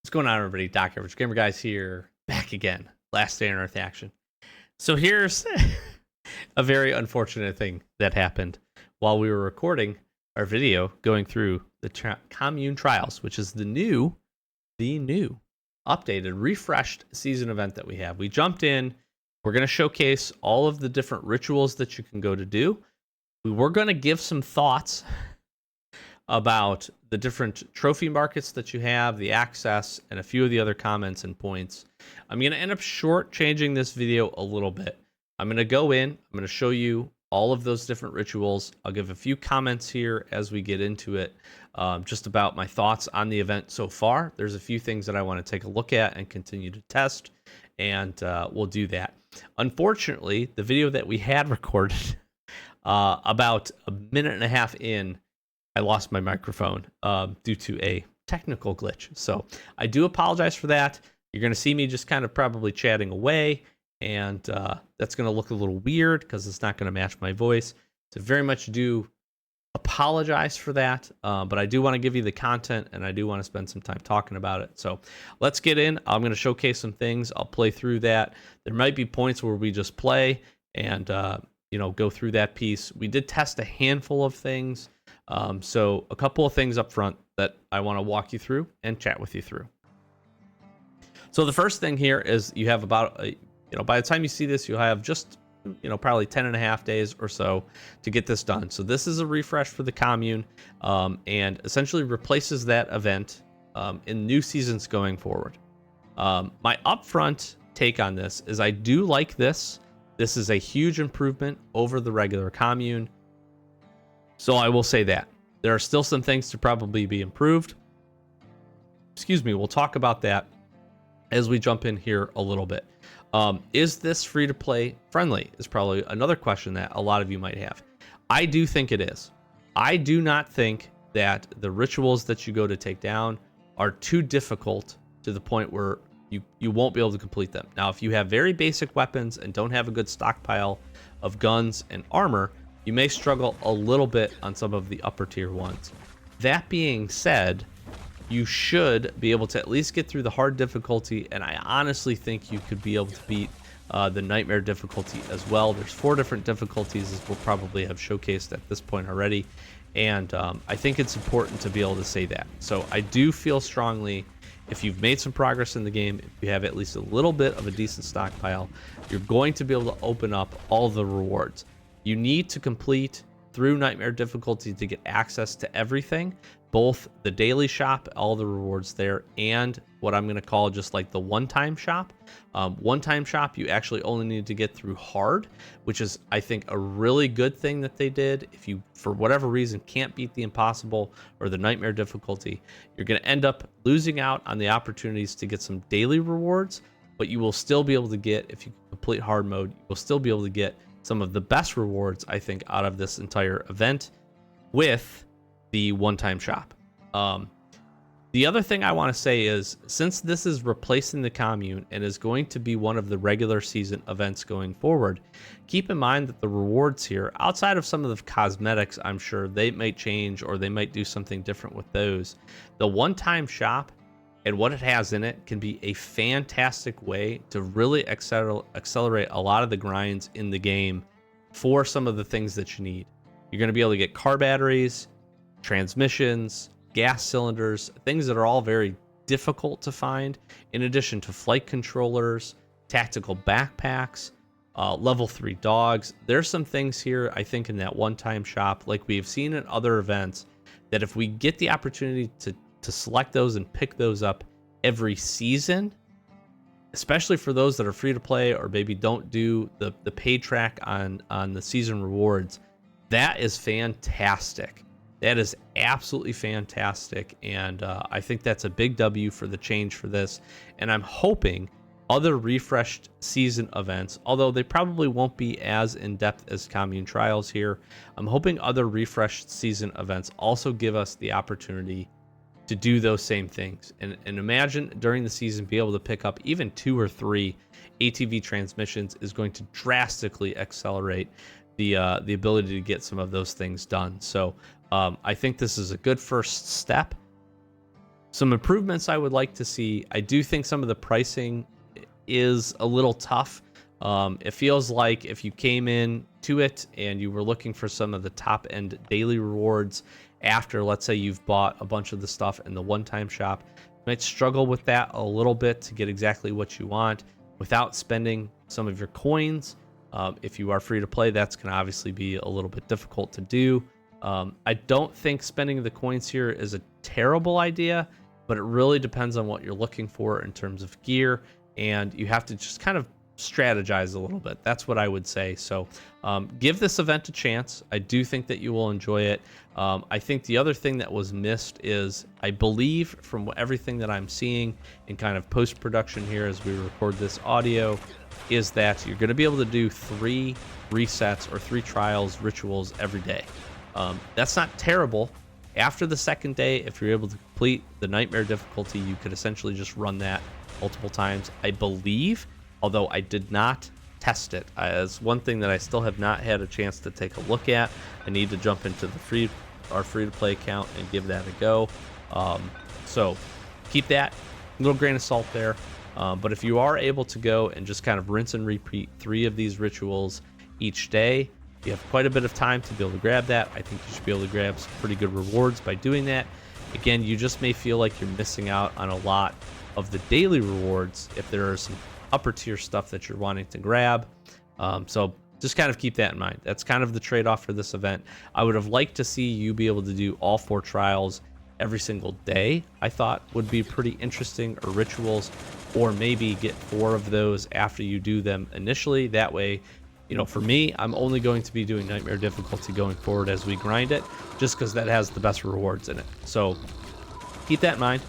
What's going on, everybody? Doc Average Gamer Guys here, back again. Last day on Earth action. So here's a very unfortunate thing that happened while we were recording our video going through the Commune Trials, which is the new, updated, refreshed season event that we have. We jumped in. We're going to showcase all of the different rituals that you can go to do. We were going to give some thoughts about the different trophy markets that you have, the access, and a few of the other comments and points. I'm going to end up shortchanging this video a little bit. I'm going to go in, I'm going to show you all of those different rituals. I'll give a few comments here as we get into it, just about my thoughts on the event so far. There's a few things that I want to take a look at and continue to test, and we'll do that. Unfortunately, the video that we had recorded about a minute and a half in, I lost my microphone due to a technical glitch. So I do apologize for that. You're going to see me just kind of probably chatting away, and that's going to look a little weird because it's not going to match my voice. So very much do apologize for that, but I do want to give you the content, and I do want to spend some time talking about it. So let's get in. I'm going to showcase some things. I'll play through that. There might be points where we just play and go through that piece. We did test a handful of things. So a couple of things up front that I want to walk you through and chat with you through. So the first thing here is you have about, by the time you see this, you'll have just, probably 10 and a half days or so to get this done. So this is a refresh for the commune, and essentially replaces that event, in new seasons going forward. My upfront take on this is I do like this. This is a huge improvement over the regular commune. So I will say that there are still some things to probably be improved. Excuse me. We'll talk about that as we jump in here a little bit. Is this free to play friendly is probably another question that a lot of you might have. I do think it is. I do not think that the rituals that you go to take down are too difficult to the point where you won't be able to complete them. Now, if you have very basic weapons and don't have a good stockpile of guns and armor, you may struggle a little bit on some of the upper tier ones. That being said, you should be able to at least get through the hard difficulty, and I honestly think you could be able to beat the nightmare difficulty as well. There's 4 different difficulties, as we'll probably have showcased at this point already, and I think it's important to be able to say that. So I do feel strongly, if you've made some progress in the game, if you have at least a little bit of a decent stockpile, you're going to be able to open up all the rewards. You need to complete through nightmare difficulty to get access to everything, both the daily shop, all the rewards there, and what I'm going to call just like the one-time shop. One-time shop, you actually only need to get through hard, which is, I think, a really good thing that they did. If you, for whatever reason, can't beat the impossible or the nightmare difficulty, you're going to end up losing out on the opportunities to get some daily rewards, but you will still be able to get, if you complete hard mode, you will still be able to get some of the best rewards, I think, out of this entire event with the one-time shop. The other thing I want to say is, since this is replacing the commune and is going to be one of the regular season events going forward, keep in mind that the rewards here, outside of some of the cosmetics, I'm sure they might change or they might do something different with those. The one-time shop and what it has in it can be a fantastic way to really accelerate a lot of the grinds in the game for some of the things that you need. You're going to be able to get car batteries, transmissions, gas cylinders, things that are all very difficult to find, in addition to flight controllers, tactical backpacks, level 3 dogs. There's some things here, I think, in that one-time shop, like we've seen in other events, that if we get the opportunity to select those and pick those up every season, especially for those that are free to play or maybe don't do the paid track on the season rewards, that is fantastic. That is absolutely fantastic, and I think that's a big W for the change for this, and I'm hoping other refreshed season events, although they probably won't be as in-depth as Commune Trials here, I'm hoping other refreshed season events also give us the opportunity to do those same things. And imagine during the season, be able to pick up even 2 or 3 ATV transmissions is going to drastically accelerate the ability to get some of those things done. So I think this is a good first step. Some improvements I would like to see. I do think some of the pricing is a little tough. It feels like if you came in to it and you were looking for some of the top end daily rewards after, let's say you've bought a bunch of the stuff in the one-time shop, you might struggle with that a little bit to get exactly what you want without spending some of your coins. If you are free to play, that's going to obviously be a little bit difficult to do. I don't think spending the coins here is a terrible idea, but it really depends on what you're looking for in terms of gear, and you have to just kind of strategize a little bit. That's what I would say. So give this event a chance. I do think that you will enjoy it. I think the other thing that was missed is, I believe from everything that I'm seeing in kind of post-production here as we record this audio, is that you're going to be able to do 3 resets or 3 trials rituals every day. That's not terrible. After the second day, if you're able to complete the nightmare difficulty, you could essentially just run that multiple times, I believe, although I did not test it. As one thing that I still have not had a chance to take a look at. I need to jump into the free-to-play account and give that a go. So keep that a little grain of salt there. But if you are able to go and just kind of rinse and repeat 3 of these rituals each day, you have quite a bit of time to be able to grab that. I think you should be able to grab some pretty good rewards by doing that. Again, you just may feel like you're missing out on a lot of the daily rewards if there are some upper tier stuff that you're wanting to grab. So just kind of keep that in mind. That's kind of the trade-off for this event. I would have liked to see you be able to do all 4 trials every single day. I thought would be pretty interesting, or rituals, or maybe get 4 of those after you do them initially. That way, you know, for me, I'm only going to be doing nightmare difficulty going forward as we grind it, just because that has the best rewards in it. So keep that in mind.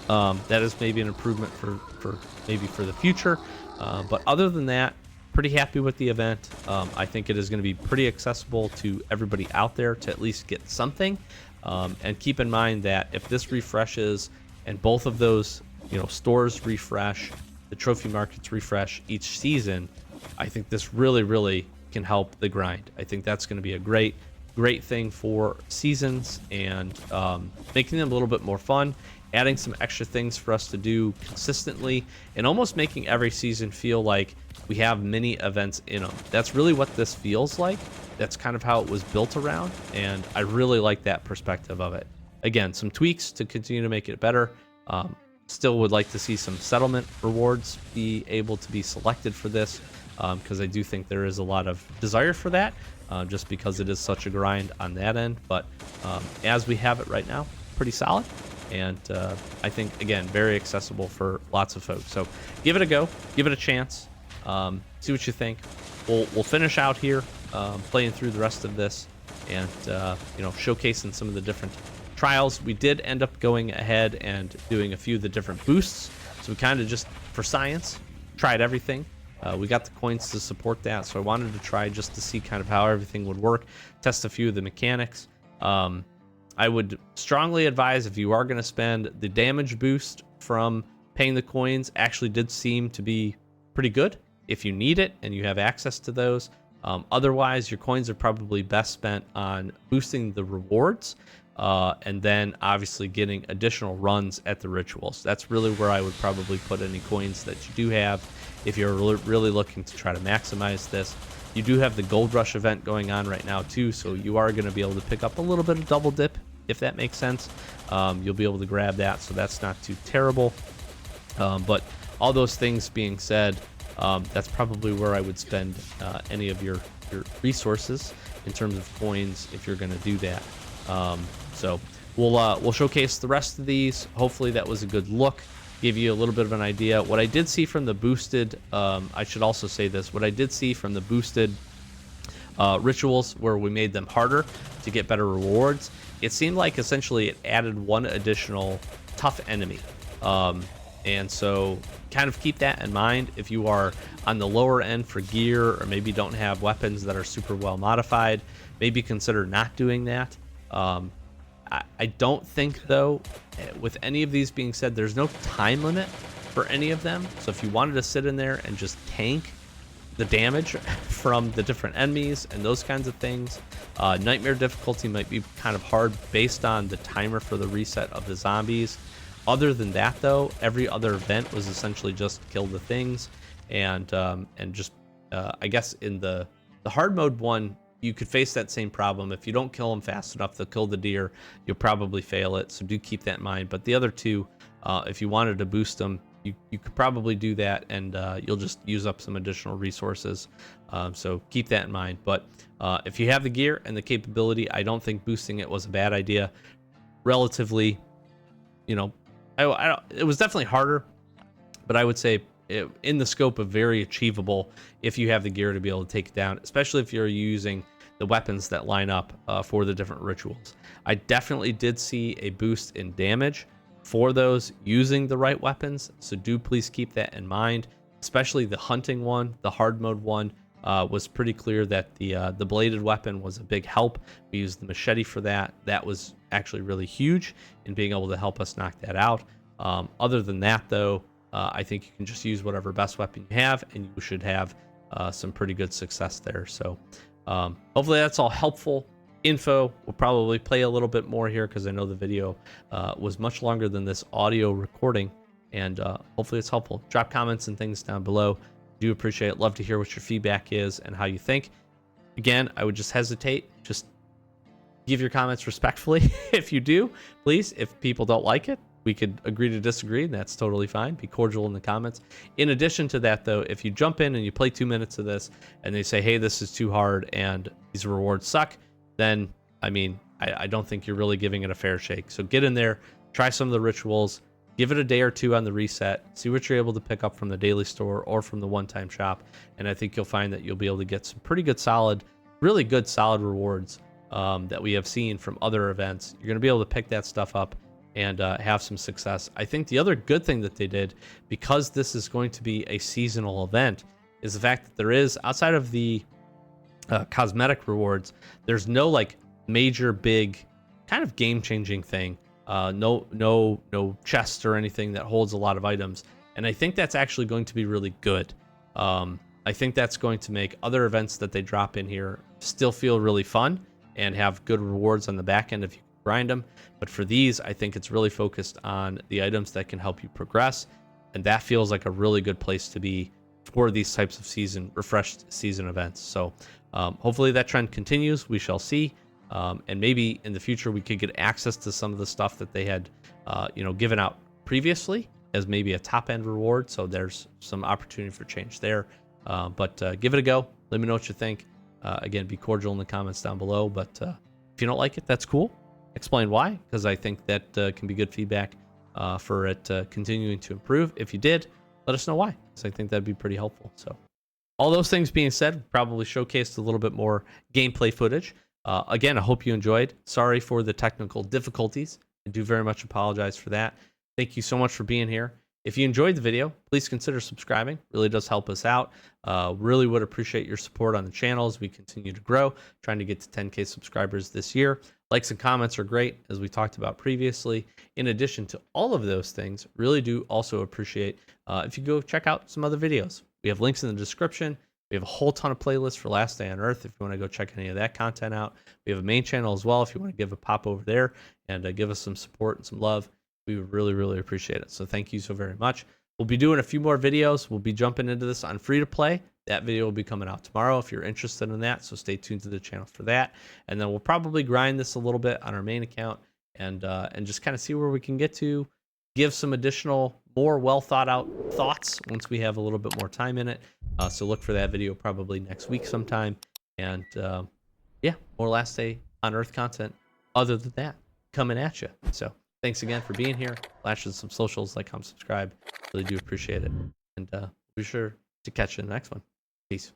That is maybe an improvement for maybe for the future. But other than that, pretty happy with the event. I think it is going to be pretty accessible to everybody out there to at least get something. And keep in mind that if this refreshes and both of those, you know, stores refresh, the trophy markets refresh each season, I think this really, really can help the grind. I think that's going to be a great thing for seasons, and making them a little bit more fun, adding some extra things for us to do consistently, and almost making every season feel like we have mini events in them. That's really what this feels like. That's kind of how it was built around, and I really like that perspective of it. Again, some tweaks to continue to make it better. Still would like to see some settlement rewards be able to be selected for this, because I do think there is a lot of desire for that, just because it is such a grind on that end. But as we have it right now, pretty solid. And I think, again, very accessible for lots of folks. So give it a go, give it a chance, see what you think. We'll finish out here playing through the rest of this, and you know, showcasing some of the different trials. We did end up going ahead and doing a few of the different boosts. So we kind of just, for science, tried everything. We got the coins to support that, so I wanted to try just to see kind of how everything would work, test a few of the mechanics. I would strongly advise, if you are going to spend, the damage boost from paying the coins actually did seem to be pretty good if you need it and you have access to those. Otherwise, your coins are probably best spent on boosting the rewards, and then obviously getting additional runs at the rituals. That's really where I would probably put any coins that you do have if you're really looking to try to maximize this. You do have the Gold Rush event going on right now too, so you are going to be able to pick up a little bit of double dip, if that makes sense. You'll be able to grab that, so that's not too terrible. But all those things being said, that's probably where I would spend any of your resources in terms of coins if you're going to do that. So we'll showcase the rest of these. Hopefully that was a good look, give you a little bit of an idea. What I did see from the boosted, I should also say this, what I did see from the boosted rituals where we made them harder to get better rewards, it seemed like essentially it added one additional tough enemy. And so kind of keep that in mind if you are on the lower end for gear, or maybe don't have weapons that are super well modified. Maybe consider not doing that. I don't think, though, with any of these being said, there's no time limit for any of them. So if you wanted to sit in there and just tank the damage from the different enemies and those kinds of things, nightmare difficulty might be kind of hard based on the timer for the reset of the zombies. Other than that, though, every other event was essentially just kill the things, and just I guess in the hard mode one, you could face that same problem. If you don't kill them fast enough, they'll kill the deer. You'll probably fail it, so do keep that in mind. But the other two, if you wanted to boost them, you could probably do that, and you'll just use up some additional resources. So keep that in mind. But if you have the gear and the capability, I don't think boosting it was a bad idea. Relatively, you know, it was definitely harder, but I would say in the scope of very achievable if you have the gear to be able to take it down, especially if you're using the weapons that line up for the different rituals. I definitely did see a boost in damage for those using the right weapons, so do please keep that in mind, especially the hunting one. The hard mode one was pretty clear that the bladed weapon was a big help. We used the machete for that. That was actually really huge in being able to help us knock that out. Other than that, though, I think you can just use whatever best weapon you have, and you should have some pretty good success there. So hopefully that's all helpful info. We'll probably play a little bit more here because I know the video was much longer than this audio recording, and hopefully it's helpful. Drop comments and things down below. Do appreciate it. Love to hear what your feedback is and how you think. Again, I would just hesitate. Just give your comments respectfully. If you do, please. If people don't like it, we could agree to disagree, and that's totally fine. Be cordial in the comments. In addition to that, though, if you jump in and you play 2 minutes of this and they say, hey, this is too hard and these rewards suck, then, I mean, I don't think you're really giving it a fair shake. So get in there, try some of the rituals, give it a day or two on the reset, see what you're able to pick up from the daily store or from the one-time shop, and I think you'll find that you'll be able to get some pretty good, solid, really good, solid rewards that we have seen from other events. You're going to be able to pick that stuff up and have some success. I think the other good thing that they did, because this is going to be a seasonal event, is the fact that there is, outside of the cosmetic rewards, there's no like major big kind of game-changing thing. No chest or anything that holds a lot of items, and I think that's actually going to be really good. I think that's going to make other events that they drop in here still feel really fun and have good rewards on the back end if you grind them. But for these, I think it's really focused on the items that can help you progress, and that feels like a really good place to be for these types of refreshed season events. So hopefully that trend continues. We shall see. And maybe in the future we could get access to some of the stuff that they had given out previously as maybe a top end reward. So there's some opportunity for change there. But give it a go. Let me know what you think. Again, be cordial in the comments down below. But if you don't like it, that's cool. Explain why, because I think that can be good feedback for it continuing to improve. If you did, let us know why, because I think that'd be pretty helpful. So all those things being said, probably showcased a little bit more gameplay footage. Again, I hope you enjoyed. Sorry for the technical difficulties. I do very much apologize for that. Thank you so much for being here. If you enjoyed the video, please consider subscribing. Really does help us out. Really would appreciate your support on the channel as we continue to grow, trying to get to 10K subscribers this year. Likes and comments are great, as we talked about previously. In addition to all of those things, really do also appreciate if you go check out some other videos. We have links in the description. We have a whole ton of playlists for Last Day on Earth if you want to go check any of that content out. We have a main channel as well if you want to give a pop over there and give us some support and some love. We would really, really appreciate it. So thank you so very much. We'll be doing a few more videos. We'll be jumping into this on free to play. That video will be coming out tomorrow if you're interested in that. So stay tuned to the channel for that. And then we'll probably grind this a little bit on our main account and just kind of see where we can get to. Give some additional, more well thought out thoughts once we have a little bit more time in it. So look for that video probably next week sometime. And yeah, more Last Day on Earth content other than that coming at you. So thanks again for being here. Flash some socials, like, comment, subscribe. Really do appreciate it. And be sure to catch you in the next one. Peace.